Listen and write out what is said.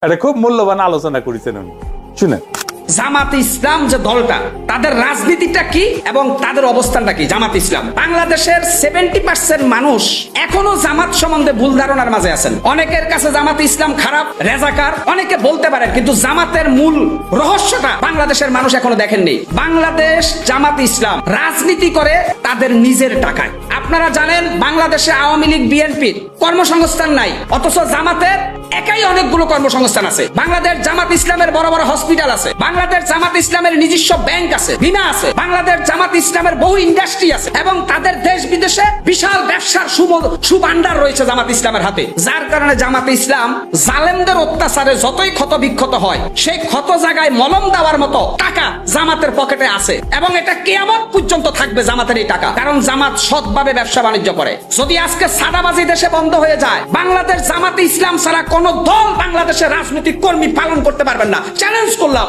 এটা খুব মূল্যবান আলোচনা করেছেন উনি, শুনেন। জামাত ইসলাম যে দলটা, তাদের রাজনীতিটা কি এবং তাদের অবস্থানটা কি? জামাত ইসলাম বাংলাদেশের 70% মানুষ এখনো জামাত সম্বন্ধে ভুল ধারণার মাঝে আছেন। অনেকের কাছে জামাত ইসলাম খারাপ, রেজাকার অনেকে বলতে পারেন, কিন্তু জামাতের মূল রহস্যটা বাংলাদেশের মানুষ এখনো দেখেননি। বাংলাদেশ জামাত ইসলাম রাজনীতি করে তাদের নিজের টাকায়। আপনারা জানেন বাংলাদেশে আওয়ামী লীগ বিএনপির কর্মসংস্থান নাই, অথচ জামাতের একাই অনেকগুলো কর্মসংস্থান আছে। বাংলাদেশ জামাত ইসলামের বড় বড় হসপিটাল আছে, বাংলাদেশ জামাত ইসলামের নিজস্ব ব্যাংক আছে, বিমা আছে, বাংলাদেশ জামাত ইসলামের বহু ইন্ডাস্ট্রি আছে এবং তাদের দেশ বিদেশে বিশাল ব্যবসার সুভান্ডার রয়েছে জামাত ইসলামের হাতে। যার কারণে জামাত ইসলাম জালেমদের অত্যাচারে যতই ক্ষত বিক্ষত হয়, সেই ক্ষত জায়গায় মলম দেওয়ার মতো টাকা জামাতের পকেটে আছে এবং এটা কিয়ামত পর্যন্ত থাকবে জামাতের এই টাকা। কারণ জামাত সৎভাবে ব্যবসা বাণিজ্য করে। যদি আজকে সাদাবাজি দেশে বন্ধ হয়ে যায়, বাংলাদেশ জামাতে ইসলাম ছাড়া কোন দল বাংলাদেশের রাজনৈতিক কর্মী পালন করতে পারবেন না। চ্যালেঞ্জ করলাম।